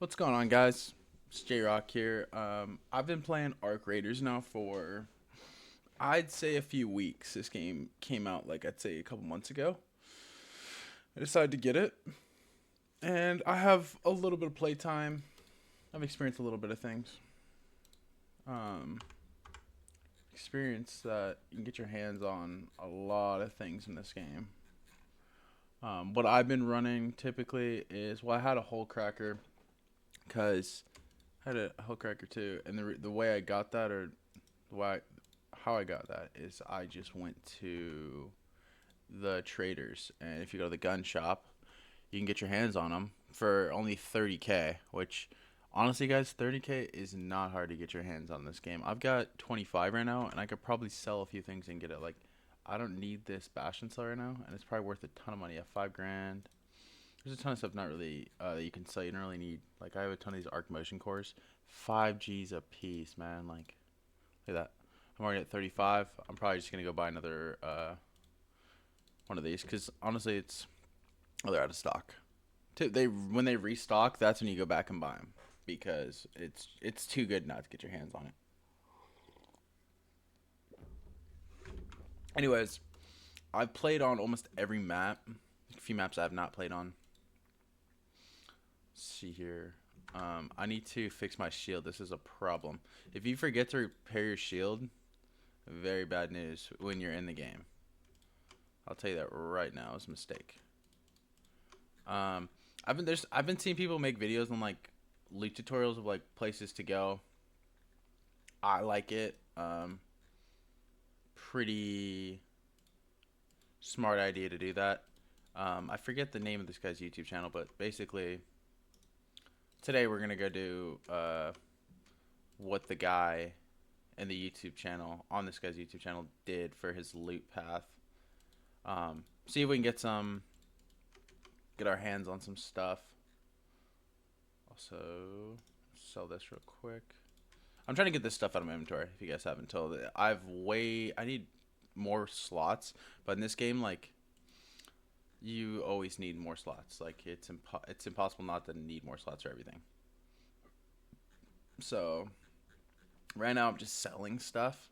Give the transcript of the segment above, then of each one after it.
What's going on, guys? It's J-Rock here. I've been playing Arc Raiders now for, I'd say, a few weeks. This game came out, like, I'd say a couple months ago. I decided to get it, and I have a little bit of playtime. I've experienced a little bit of things. Um, Experience that you can get your hands on a lot of things in this game. What I've been running typically is, well, I had a hole cracker, because I had a hole cracker too, and the way I got that, or why how I got that, is I just went to the traders, and if you go to the gun shop, you can get your hands on them for only 30K, which honestly, guys, 30K is not hard to get your hands on this game. I've got 25 right now, and I could probably sell a few things and get it. Like, I don't need this Bastion cell right now, and it's probably worth a ton of money at 5 grand. There's a ton of stuff not really that you can sell. You don't really need, like, I have a ton of these arc motion cores, 5 Gs a piece, man. Like, look at that. I'm already at 35. I'm probably just gonna go buy another one of these because honestly, they're out of stock. They when they restock, that's when you go back and buy them because it's too good not to get your hands on it. Anyways, I've played on almost every map. A few maps I have not played on. Let's see here. I need to fix my shield. This is a problem. If you forget to repair your shield, very bad news when you're in the game. I'll tell you that right now. It's a mistake. Um, I've been seeing people make videos on like loot tutorials of like places to go. I like it. Pretty smart idea to do that. I forget the name of this guy's YouTube channel, but basically today we're gonna go do what the guy in the YouTube channel on this guy's YouTube channel did for his loot path. See if we can get our hands on some stuff. Also, sell this real quick. I'm trying to get this stuff out of my inventory. If you guys haven't told it, I need more slots, but in this game, like, you always need more slots. Like, it's impossible not to need more slots for everything. So right now I'm just selling stuff.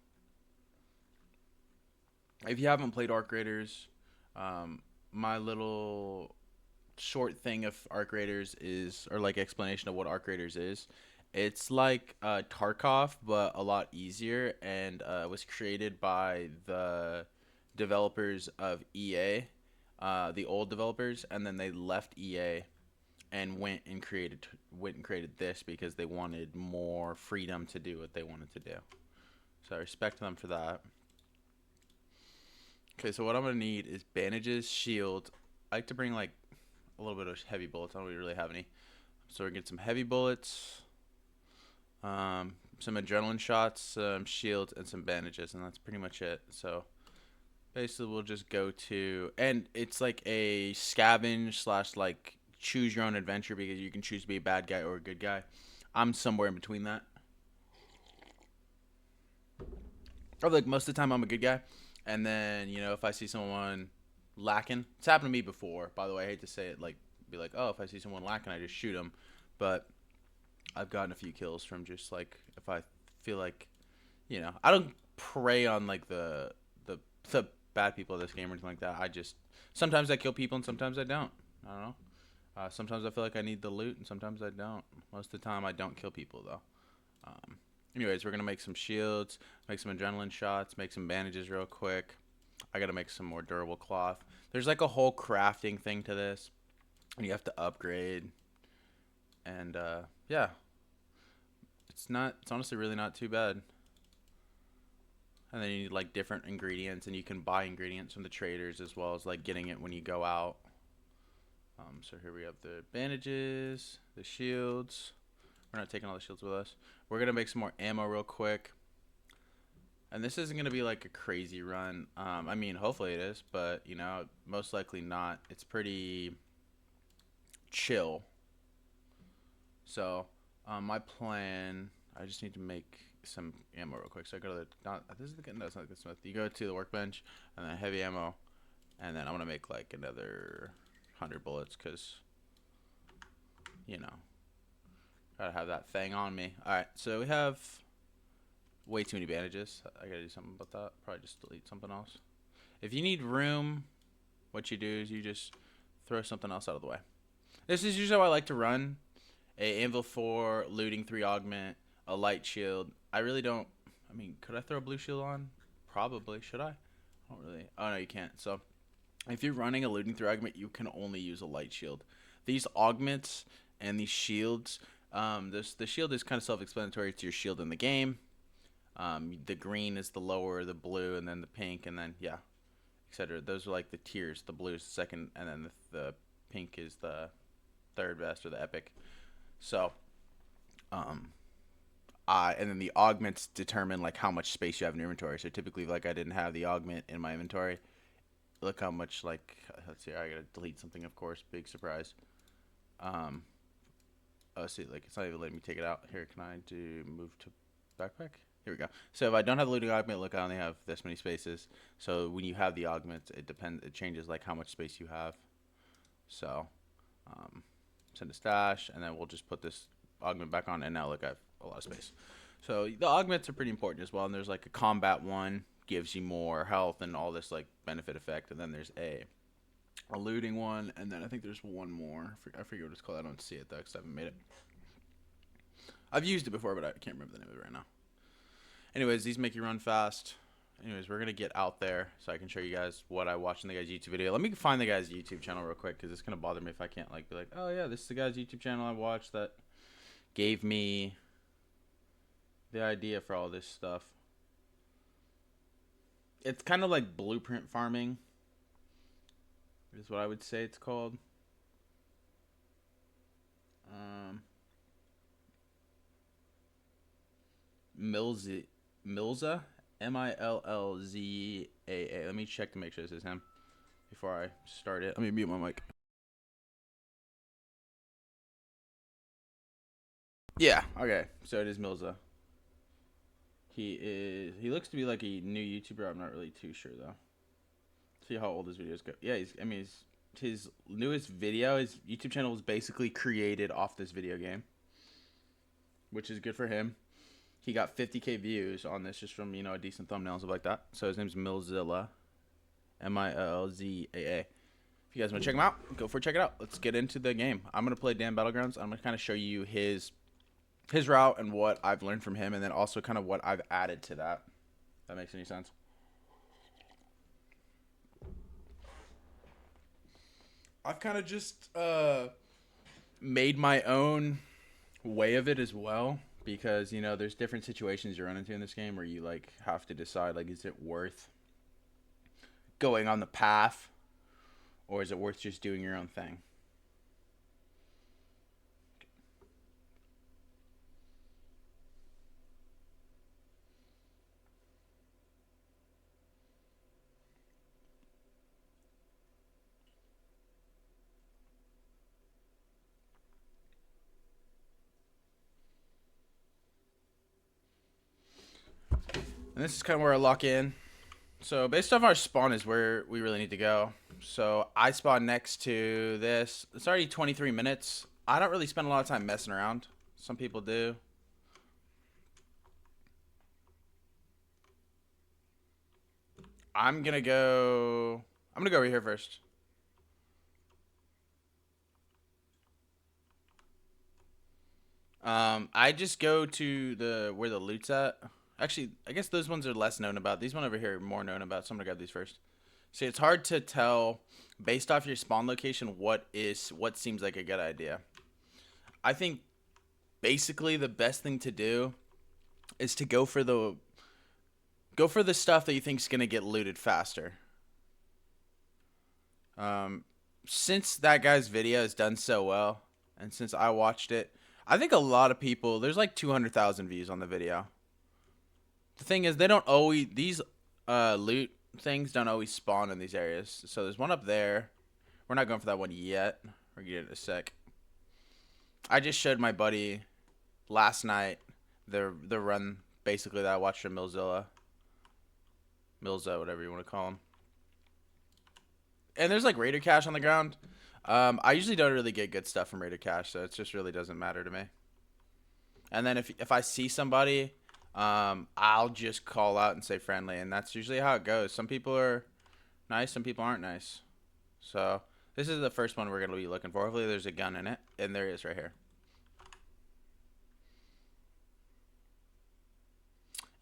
If you haven't played Arc Raiders, my little short thing of Arc Raiders is, or like explanation of what Arc Raiders is. It's like Tarkov, but a lot easier, and was created by the developers of EA, the old developers, and then they left EA and went and created this because they wanted more freedom to do what they wanted to do. So I respect them for that. Okay, so what I'm gonna need is bandages, shield. I like to bring like a little bit of heavy bullets. I don't really have any. So we're gonna get some heavy bullets, some adrenaline shots, some shields, and some bandages, and that's pretty much it. So basically, we'll just go to, and it's like a scavenge slash like choose your own adventure because you can choose to be a bad guy or a good guy. I'm somewhere in between that. Or like most of the time, I'm a good guy, and then if I see someone lacking, it's happened to me before. By the way, I hate to say it, like be like, oh, if I see someone lacking, I just shoot them, but I've gotten a few kills from just like if I feel like, I don't prey on like the bad people of this game or anything like that. I just sometimes I kill people and sometimes I don't. I don't know. Sometimes I feel like I need the loot and sometimes I don't. Most of the time I don't kill people though. Um, Anyways, we're gonna make some shields, make some adrenaline shots, make some bandages real quick. I gotta make some more durable cloth. There's like a whole crafting thing to this, and you have to upgrade. And yeah, it's honestly really not too bad. And then you need like different ingredients, and you can buy ingredients from the traders as well as like getting it when you go out. So here we have the bandages, the shields. We're not taking all the shields with us. We're gonna make some more ammo real quick. And this isn't gonna be like a crazy run. I mean, hopefully it is, but most likely not. It's pretty chill. So, my plan. I just need to make some ammo real quick. So I go to the not. This is the no, it's not the smith. You go to the workbench and then heavy ammo, and then I'm gonna make like another 100 bullets because you know Gotta have that thing on me. Alright, so we have way too many bandages. I gotta do something about that. Probably just delete something else. If you need room, what you do is you just throw something else out of the way. This is usually how I like to run. A anvil 4, looting 3 augment, a light shield. I really don't, I mean, could I throw a blue shield on? Probably. Should I? I don't really. Oh, no, you can't. So if you're running a looting 3 augment, you can only use a light shield. These augments and these shields, the shield is kind of self-explanatory. It's your shield in the game. The green is the lower, the blue, and then the pink, and then, yeah, etc. Those are like the tiers. The blue is the second, and then the pink is the third best, or the epic. So, and then the augments determine like how much space you have in your inventory. So typically, like I didn't have the augment in my inventory. Look how much, like, let's see, I gotta delete something, of course. Big surprise. Oh, see, like it's not even letting me take it out. Here, can I do move to backpack? Here we go. So if I don't have the looting augment, look, I only have this many spaces. So when you have the augments, it changes like how much space you have. So, send a stash, and then we'll just put this augment back on, and now look, I have a lot of space. So the augments are pretty important as well, and there's like a combat one, gives you more health and all this like benefit effect, and then there's a looting one, and then I think there's one more. I forget what it's called. I don't see it though because I haven't made it. I've used it before, but I can't remember the name of it right now. Anyways, these make you run fast. Anyways, we're going to get out there so I can show you guys what I watched in the guy's YouTube video. Let me find the guy's YouTube channel real quick because it's going to bother me if I can't like be like, oh yeah, this is the guy's YouTube channel I watched that gave me the idea for all this stuff. It's kind of like blueprint farming is what I would say it's called. Milza, Millzaa. Let me check to make sure this is him before I start it. Let me mute my mic. Yeah, okay. So it is Milza. He looks to be like a new YouTuber. I'm not really too sure though. See how old his videos go. Yeah, his newest video, his YouTube channel was basically created off this video game, which is good for him. He got 50K views on this just from, a decent thumbnail and stuff like that. So his name's Millzilla, Millzaa. If you guys want to check him out, go for it, check it out. Let's get into the game. I'm gonna play Dan Battlegrounds. I'm gonna kind of show you his route and what I've learned from him, and then also kind of what I've added to that. If that makes any sense. I've kind of just made my own way of it as well, because there's different situations you run into in this game where you like have to decide, like, is it worth going on the path, or is it worth just doing your own thing? And this is kind of where I lock in. So based off our spawn is where we really need to go. So I spawn next to this. It's already 23 minutes. I don't really spend a lot of time messing around. Some people do. I'm gonna go over here first. I just go to where the loot's at. Actually, I guess those ones are less known about. These one over here are more known about, so I'm gonna grab these first. See, it's hard to tell based off your spawn location what seems like a good idea. I think basically the best thing to do is to go for the stuff that you think is gonna get looted faster. Since that guy's video is done so well, and since I watched it, I think a lot of people, there's like 200,000 views on the video. The thing is, they don't always, these loot things don't always spawn in these areas. So there's one up there. We're not going for that one yet. We're going to get it in a sec. I just showed my buddy last night the run, basically, that I watched from Milza, whatever you want to call him. And there's like Raider Cache on the ground. I usually don't really get good stuff from Raider Cache, so it just really doesn't matter to me. And then if I see somebody, I'll just call out and say friendly, and that's usually how it goes. Some people are nice, some people aren't nice. So this is the first one we're gonna be looking for. Hopefully there's a gun in it, and there is right here.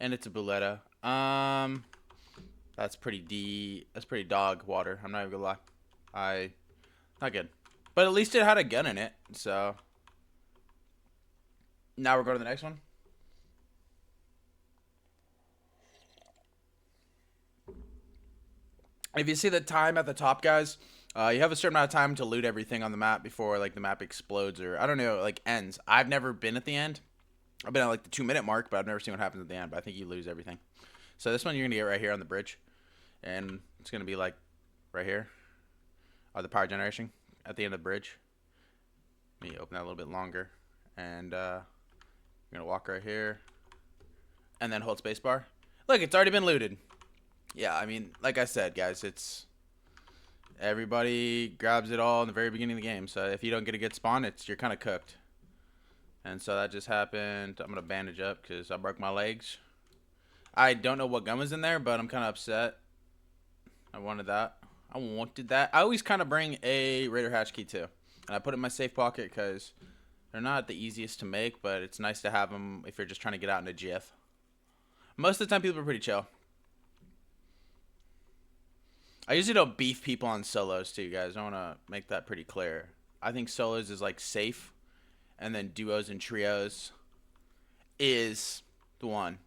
And it's a Buletta. That's pretty dog water. I'm not even gonna lie. Not good. But at least it had a gun in it. So now we're going to the next one. If you see the time at the top, guys, you have a certain amount of time to loot everything on the map before like the map explodes or I don't know, like ends. I've never been at the end. I've been at like the 2-minute mark, but I've never seen what happens at the end. But I think you lose everything. So this one you're gonna get right here on the bridge, and it's gonna be like right here, the power generation at the end of the bridge. Let me open that a little bit longer, and you're gonna walk right here, and then hold spacebar. Look, it's already been looted. Yeah, I mean, like I said, guys, it's everybody grabs it all in the very beginning of the game. So if you don't get a good spawn, you're kind of cooked. And so that just happened. I'm gonna bandage up because I broke my legs. I don't know what gun was in there, but I'm kind of upset. I wanted that. I always kind of bring a Raider hatch key too, and I put it in my safe pocket because they're not the easiest to make, but it's nice to have them if you're just trying to get out in a jiff. Most of the time, people are pretty chill. I usually don't beef people on solos too, guys. I want to make that pretty clear. I think solos is like safe, and then duos and trios is the one.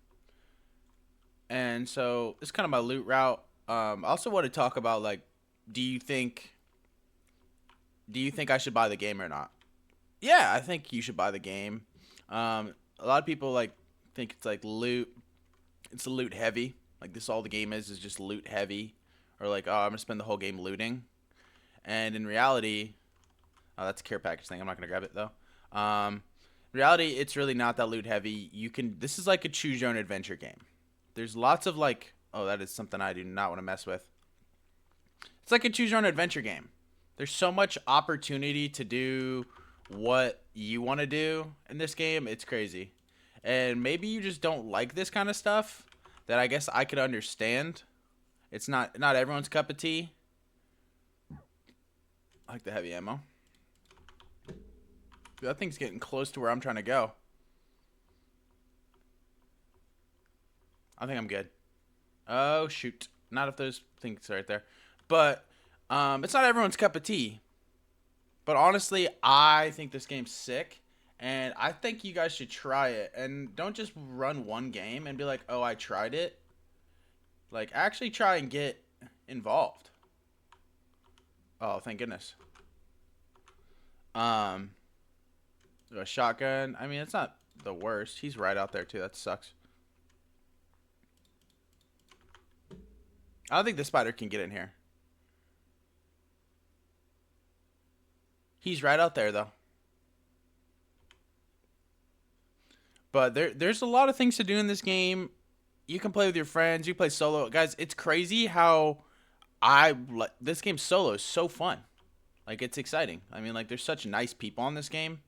And so it's kind of my loot route. I also want to talk about like, do you think I should buy the game or not? Yeah, I think you should buy the game. A lot of people like think it's like loot. It's loot heavy. Like this, all the game is just loot heavy. Or like, oh, I'm gonna spend the whole game looting. And in reality, oh, that's a care package thing. I'm not gonna grab it though. In reality, it's really not that loot heavy. This is like a choose your own adventure game. There's lots of like, oh, that is something I do not want to mess with. It's like a choose your own adventure game. There's so much opportunity to do what you want to do in this game. It's crazy. And maybe you just don't like this kind of stuff that I guess I could understand. It's not everyone's cup of tea. I like the heavy ammo. That thing's getting close to where I'm trying to go. I think I'm good. Oh, shoot. Not if those things are right there. But it's not everyone's cup of tea. But honestly, I think this game's sick. And I think you guys should try it. And don't just run one game and be like, oh, I tried it. Like, actually try and get involved. Oh, thank goodness. A shotgun. I mean, it's not the worst. He's right out there, too. That sucks. I don't think the spider can get in here. He's right out there, though. But there's a lot of things to do in this game. You can play with your friends. You play solo. Guys, it's crazy how this game solo is so fun. Like, it's exciting. I mean, like, there's such nice people on this game.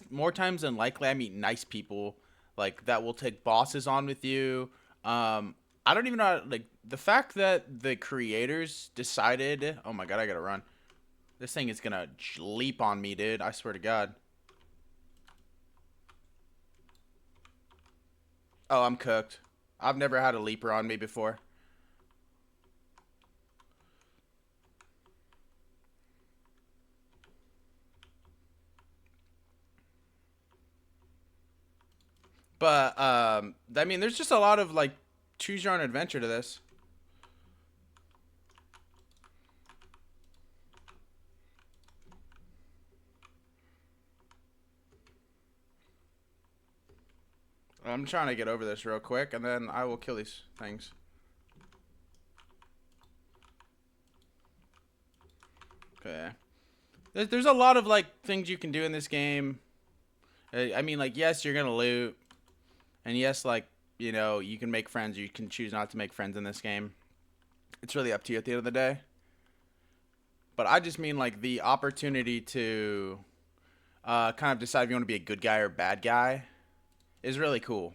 More times than likely, I meet nice people, like, that will take bosses on with you. I don't even know, like, the fact that the creators decided, oh my god, I gotta run. This thing is gonna leap on me, dude. I swear to god. Oh, I'm cooked. I've never had a leaper on me before. But, I mean, there's just a lot of, like, choose your own adventure to this. I'm trying to get over this real quick, and then I will kill these things. Okay. There's a lot of, like, things you can do in this game. I mean, like, yes, you're gonna loot. And yes, like, you know, you can make friends. You can choose not to make friends in this game. It's really up to you at the end of the day. But I just mean, like, the opportunity to kind of decide if you want to be a good guy or bad guy is really cool.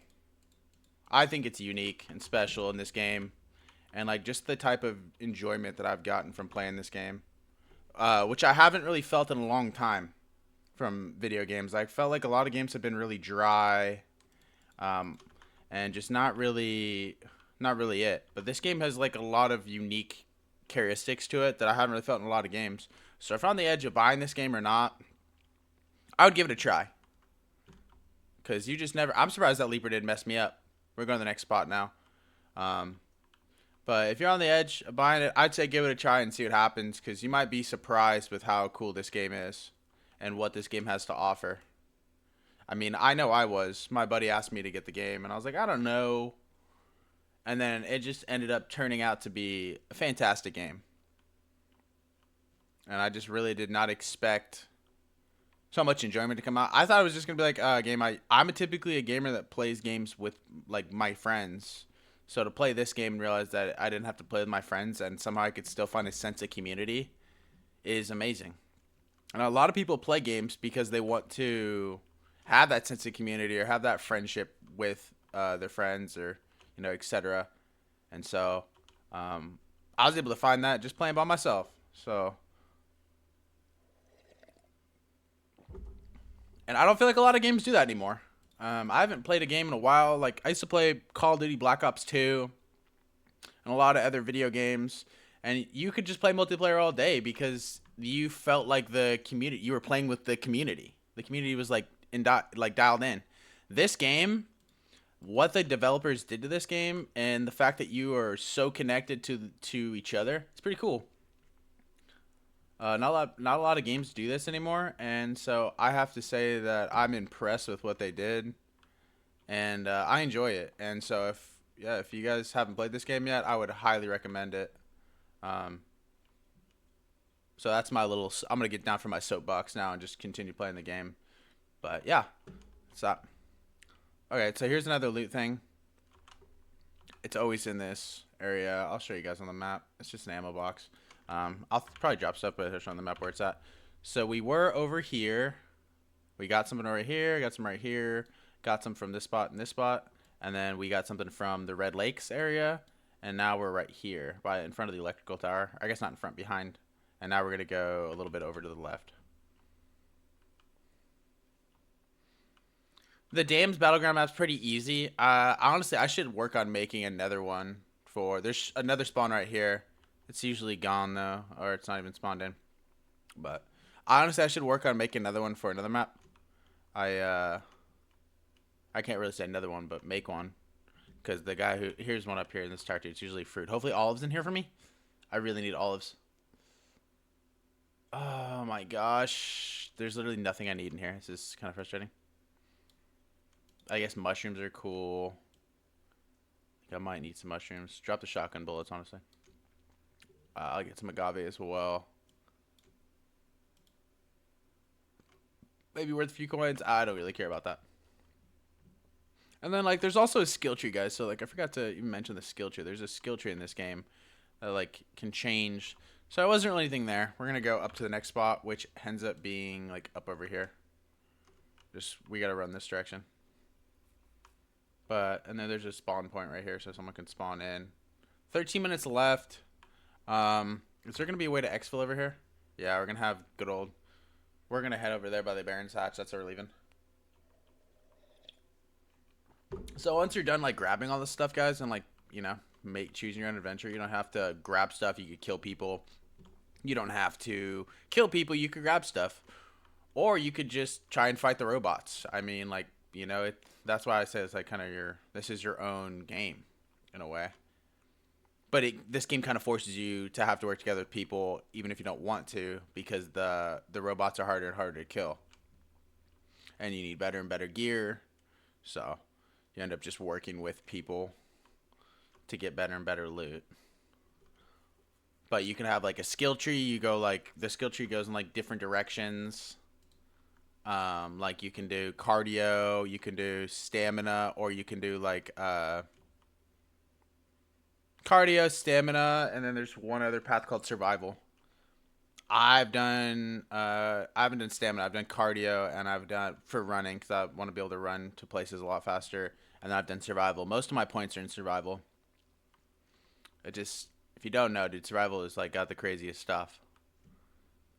I think it's unique and special in this game, and like just the type of enjoyment that I've gotten from playing this game, which I haven't really felt in a long time from video games. I felt like a lot of games have been really dry, um, and just not really it. But this game has like a lot of unique characteristics to it that I haven't really felt in a lot of games. So if I'm on the edge of buying this game or not, I would give it a try. Because you just never... I'm surprised that Leaper didn't mess me up. We're going to the next spot now. But if you're on the edge of buying it, I'd say give it a try and see what happens. Because you might be surprised with how cool this game is. And what this game has to offer. I mean, I know I was. My buddy asked me to get the game. And I was like, I don't know. And then it just ended up turning out to be a fantastic game. And I just really did not expect so much enjoyment to come out. I thought it was just going to be like a game. I'm typically a gamer that plays games with like my friends. So to play this game and realize that I didn't have to play with my friends and somehow I could still find a sense of community is amazing. And a lot of people play games because they want to have that sense of community or have that friendship with their friends or, you know, etc. And so I was able to find that just playing by myself. So, and I don't feel like a lot of games do that anymore. I haven't played a game in a while. Like, I used to play Call of Duty Black Ops 2 and a lot of other video games. And you could just play multiplayer all day because you felt like the community, you were playing with the community. The community was like dialed in. This game, what the developers did to this game and the fact that you are so connected to each other, it's pretty cool. Not a lot of games do this anymore, and so I have to say that I'm impressed with what they did, and I enjoy it. And so if you guys haven't played this game yet, I would highly recommend it. Um, so that's my little. I'm gonna get down from my soapbox now and just continue playing the game. But yeah, stop. Okay, so here's another loot thing. It's always in this area. I'll show you guys on the map. It's just an ammo box. I'll probably drop stuff, but I'll show on the map where it's at. So we were over here. We got something right here. Got some right here. Got some from this spot and this spot. And then we got something from the Red Lakes area. And now we're right here, in front of the electrical tower. I guess not in front, behind. And now we're going to go a little bit over to the left. The Dams Battleground map's pretty easy. Honestly, I should work on making another one there's another spawn right here. It's usually gone though, or it's not even spawned in. But honestly, I should work on making another one for another map. I can't really say another one, but make one. Because the guy here's one up here in this tower too. It's usually fruit. Hopefully olives in here for me. I really need olives. Oh my gosh. There's literally nothing I need in here. This is kind of frustrating. I guess mushrooms are cool. I think I might need some mushrooms. Drop the shotgun bullets, honestly. I'll get some agave as well. Maybe worth a few coins. I don't really care about that. And then, like, there's also a skill tree, guys. So, like, I forgot to even mention the skill tree. There's a skill tree in this game that, like, can change. So, I wasn't really anything there. We're going to go up to the next spot, which ends up being, like, up over here. We got to run this direction. And then there's a spawn point right here, so someone can spawn in. 13 minutes left. Is there going to be a way to exfil over here? Yeah, we're going to have good old... We're going to head over there by the Baron's Hatch. That's where we're leaving. So once you're done, like, grabbing all this stuff, guys, and, like, you know, choosing your own adventure, you don't have to grab stuff. You could kill people. You don't have to kill people. You could grab stuff. Or you could just try and fight the robots. I mean, like, you know, that's why I say it's, like, kind of this is your own game, in a way. But this game kind of forces you to have to work together with people, even if you don't want to, because the robots are harder and harder to kill. And you need better and better gear. So you end up just working with people to get better and better loot. But you can have, like, a skill tree. You go, like, the skill tree goes in, like, different directions. Like, you can do cardio, you can do stamina, or you can do, like, cardio, stamina, and then there's one other path called survival. I haven't done stamina. I've done cardio, and I've done for running because I want to be able to run to places a lot faster. And then I've done survival. Most of my points are in survival. It just, if you don't know, dude, survival is like got the craziest stuff.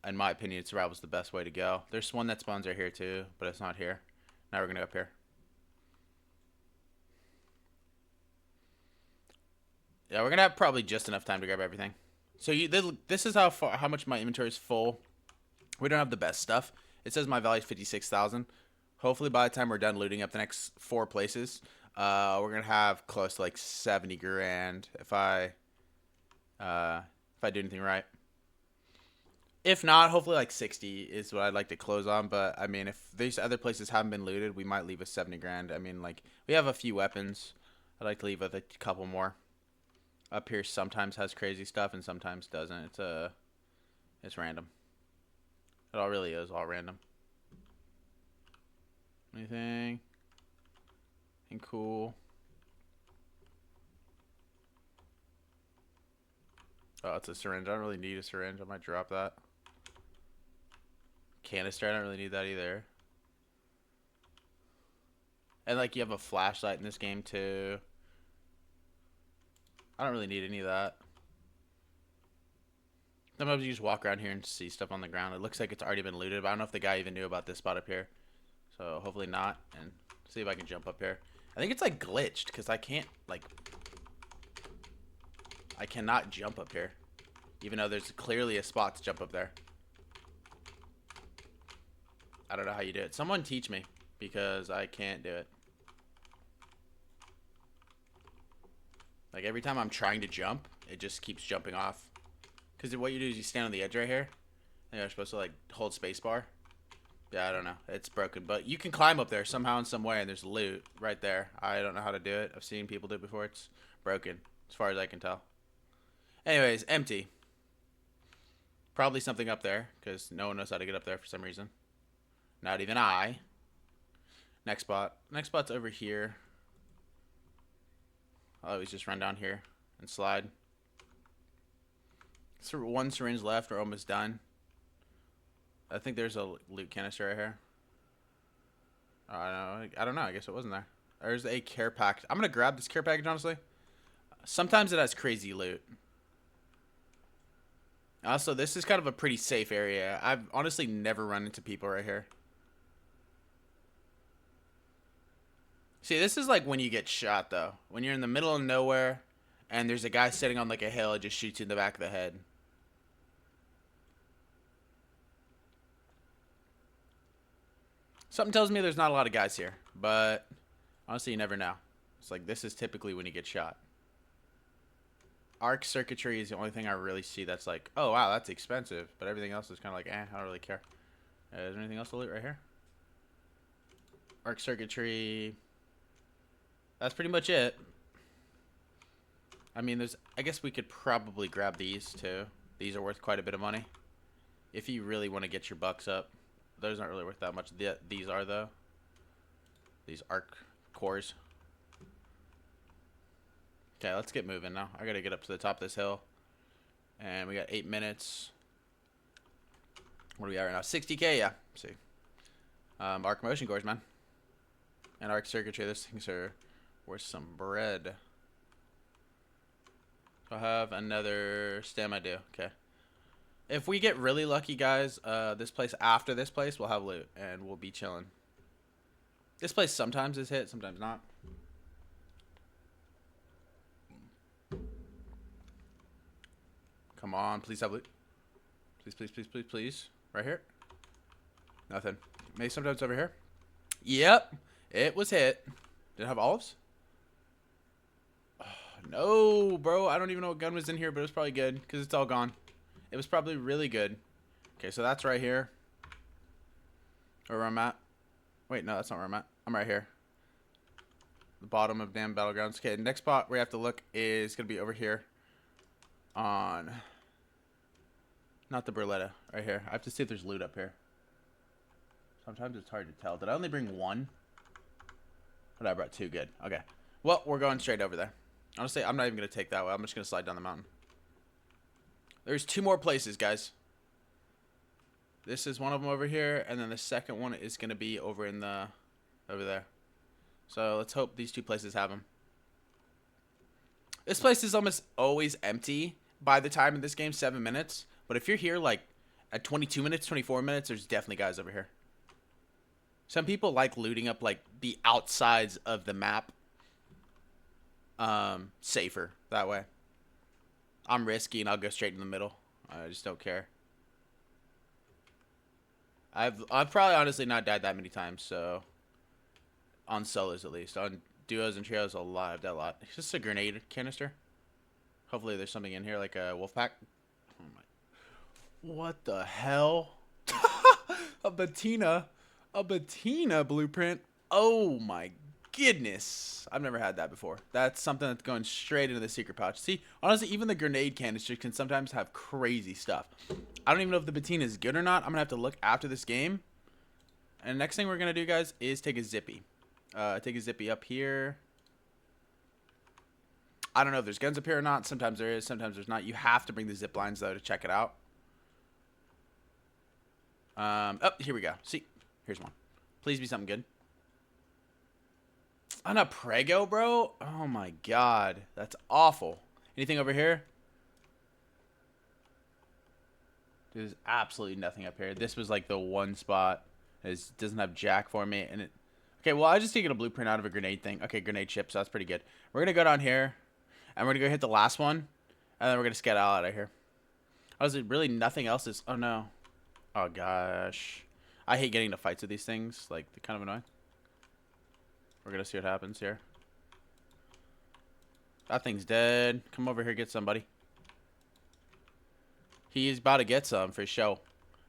In my opinion, survival is the best way to go. There's one that spawns right here too, but it's not here. Now we're gonna go up here. Yeah, we're gonna have probably just enough time to grab everything. So this is how much my inventory is full. We don't have the best stuff. It says my value is 56,000. Hopefully by the time we're done looting up the next 4 places, we're gonna have close to like 70 grand if I do anything right. If not, hopefully like 60 is what I'd like to close on. But I mean, if these other places haven't been looted, we might leave with 70 grand. I mean, like we have a few weapons. I'd like to leave with a couple more. Up here sometimes has crazy stuff and sometimes doesn't. It's random. It all really is all random. Anything cool? Oh, it's a syringe. I don't really need a syringe. I might drop that. Canister. I don't really need that either. And like you have a flashlight in this game too. I don't really need any of that. Sometimes you just walk around here and see stuff on the ground. It looks like it's already been looted, but I don't know if the guy even knew about this spot up here. So hopefully not. And see if I can jump up here. I think it's like glitched because I can't like... I cannot jump up here. Even though there's clearly a spot to jump up there. I don't know how you do it. Someone teach me because I can't do it. Like every time I'm trying to jump, it just keeps jumping off. Because what you do is you stand on the edge right here. And you're supposed to like hold spacebar. Yeah, I don't know. It's broken. But you can climb up there somehow in some way. And there's loot right there. I don't know how to do it. I've seen people do it before. It's broken as far as I can tell. Anyways, empty. Probably something up there. Because no one knows how to get up there for some reason. Not even I. Next spot. Next spot's over here. I'll always just run down here and slide. So one syringe left. We're almost done. I think there's a loot canister right here. I don't know. I guess it wasn't there. There's a care package. I'm going to grab this care package, honestly. Sometimes it has crazy loot. Also, this is kind of a pretty safe area. I've honestly never run into people right here. See, this is like when you get shot, though. When you're in the middle of nowhere, and there's a guy sitting on like a hill and just shoots you in the back of the head. Something tells me there's not a lot of guys here, but honestly, you never know. It's like this is typically when you get shot. Arc circuitry is the only thing I really see that's like, oh wow, that's expensive. But everything else is kind of like, I don't really care. Is there anything else to loot right here? Arc circuitry. That's pretty much it. I mean, I guess we could probably grab these too. These are worth quite a bit of money. If you really want to get your bucks up. Those aren't really worth that much. These are though. These arc cores. Okay, let's get moving now. I gotta get up to the top of this hill. And we got 8 minutes. What are we at right now? 60k, yeah. Let's see. Arc motion cores, man. And arc circuitry. Those things are worth some bread. So I have another stem I do. Okay. If we get really lucky, guys, this place after this place, we'll have loot. And we'll be chilling. This place sometimes is hit, sometimes not. Come on, please have loot. Please, please, please, please, please. Right here. Nothing. Maybe sometimes over here. Yep. It was hit. Did it have olives? Oh, no, bro. I don't even know what gun was in here, but it was probably good because it's all gone. It was probably really good. Okay, so that's right here. Or where I'm at. Wait, no, that's not where I'm at. I'm right here. The bottom of damn Battlegrounds. Okay, next spot we have to look is going to be over here. On... Not the Berletta. Right here. I have to see if there's loot up here. Sometimes it's hard to tell. Did I only bring one? But I brought two. Good. Okay. Well, we're going straight over there. Honestly, I'm not even going to take that way. I'm just going to slide down the mountain. There's 2 more places, guys. This is one of them over here, and then the second one is going to be over in the over there. So let's hope these two places have them. This place is almost always empty by the time in this game, 7 minutes. But if you're here like at 22 minutes, 24 minutes, there's definitely guys over here. Some people like looting up like the outsides of the map. Safer that way. I'm risky and I'll go straight in the middle. I just don't care. I've probably honestly not died that many times, so on solos at least. On duos and trios a lot. I've died a lot. It's just a grenade canister. Hopefully there's something in here like a wolf pack. Oh my. What the hell? A Bettina blueprint. Oh my goodness. I've never had that before. That's something that's going straight into the secret pouch. See, honestly, even the grenade canister can sometimes have crazy stuff. I don't even know if the Bettina is good or not. I'm going to have to look after this game. And next thing we're going to do, guys, is take a zippy. Take a zippy up here. I don't know if there's guns up here or not. Sometimes there is, sometimes there's not. You have to bring the zip lines, though, to check it out. Oh, here we go. See, here's one. Please be something good. On a Prego, bro? Oh, my God. That's awful. Anything over here? There's absolutely nothing up here. This was like the one spot. It doesn't have jack for me. And it. Okay, well, I just taken a blueprint out of a grenade thing. Okay, grenade chip, so that's pretty good. We're going to go down here. And we're going to go hit the last one. And then we're going to skedaddle out of here. Honestly, really nothing else is... Oh, no. Oh, gosh. I hate getting into fights with these things. Like, they're kind of annoying. We're going to see what happens here. That thing's dead. Come over here, get somebody. He's about to get some for show.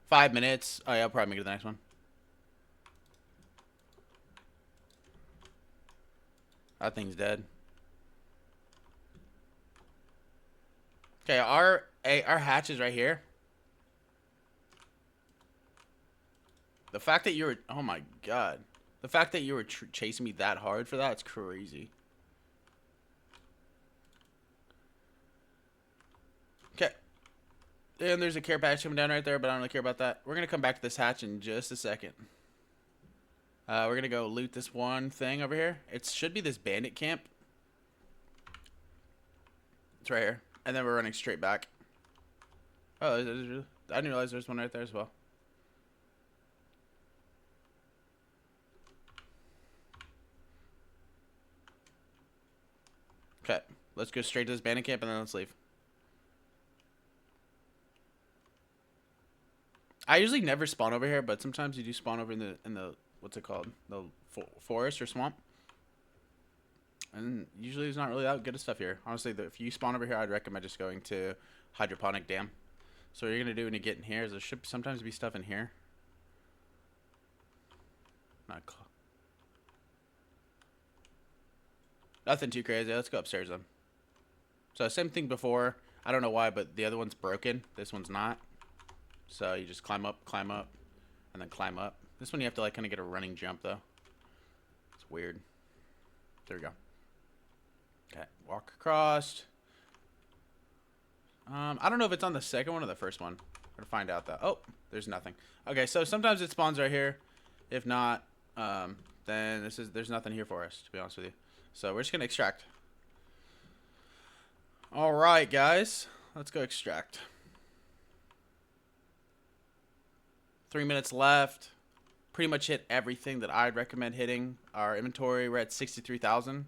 5 minutes. Oh, yeah, I'll probably make it to the next one. That thing's dead. Okay, our hatch is right here. The fact that you were... Oh, my God. The fact that you were chasing me that hard for that, it's crazy. Okay. And there's a care package coming down right there, but I don't really care about that. We're going to come back to this hatch in just a second. We're going to go loot this one thing over here. It should be this bandit camp. It's right here. And then we're running straight back. Oh, I didn't realize there's one right there as well. Okay, let's go straight to this bandit camp and then let's leave. I usually never spawn over here, but sometimes you do spawn over in the what's it called? The forest or swamp. And usually there's not really that good of stuff here. Honestly, if you spawn over here, I'd recommend just going to hydroponic dam. So what you're going to do when you get in here is there should sometimes be stuff in here. Nothing too crazy. Let's go upstairs then. So same thing before. I don't know why, but the other one's broken. This one's not. So you just climb up, and then climb up. This one you have to like kind of get a running jump though. It's weird. There we go. Okay, walk across. I don't know if it's on the second one or the first one. We're gonna find out though. Oh, there's nothing. Okay, so sometimes it spawns right here. If not, then there's nothing here for us, to be honest with you. So we're just gonna extract. All right, guys, let's go extract. 3 minutes left. Pretty much hit everything that I'd recommend hitting. Our inventory, we're at 63,000.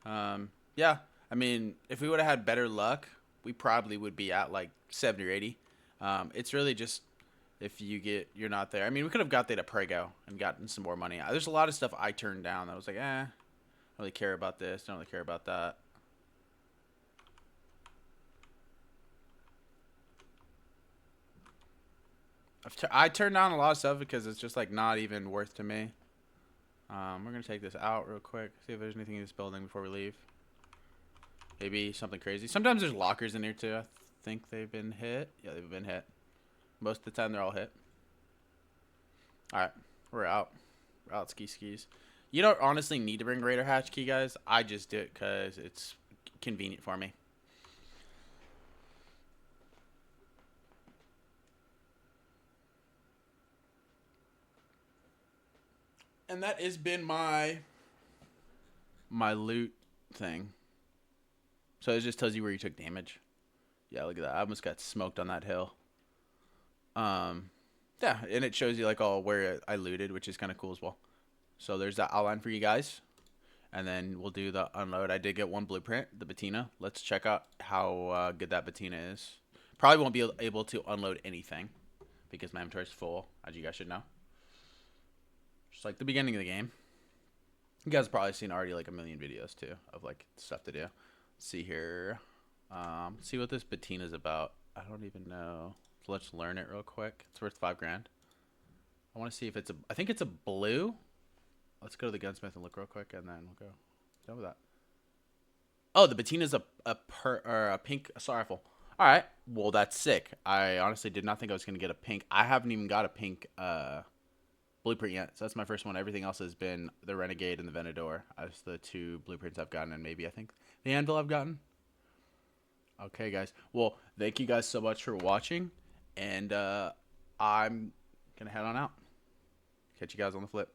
Yeah, I mean, if we would have had better luck, we probably would be at like 70 or 80. It's really just if you're not there. I mean, we could have got there to Prego and gotten some more money. There's a lot of stuff I turned down. I was like, I don't really care about this. Don't really care about that. I turned down a lot of stuff because it's just like not even worth to me. We're gonna take this out real quick. See if there's anything in this building before we leave. Maybe something crazy. Sometimes there's lockers in here too. I think they've been hit. Yeah, they've been hit. Most of the time they're all hit. Alright, we're out. We're out skis. You don't honestly need to bring Raider Hatch Key, guys. I just do it because it's convenient for me. And that has been my loot thing. So it just tells you where you took damage. Yeah, look at that. I almost got smoked on that hill. Yeah, and it shows you like all where I looted, which is kind of cool as well. So there's that outline for you guys. And then we'll do the unload. I did get one blueprint, the Batina. Let's check out how good that Batina is. Probably won't be able to unload anything because my inventory is full, as you guys should know. Just like the beginning of the game. You guys have probably seen already like a million videos too of like stuff to do. Let's see here. See what this Batina is about. I don't even know. So let's learn it real quick. It's worth $5 grand. I want to see if it's a. I think it's a blue. Let's go to the gunsmith and look real quick, and then we'll go done with that. Oh, the Batina's a pink assault rifle. All right. Well, that's sick. I honestly did not think I was gonna get a pink. I haven't even got a pink blueprint yet. So that's my first one. Everything else has been the Renegade and the Venador. That's the 2 blueprints I've gotten, and maybe I think the Anvil I've gotten. Okay, guys. Well, thank you guys so much for watching, and I'm gonna head on out. Catch you guys on the flip.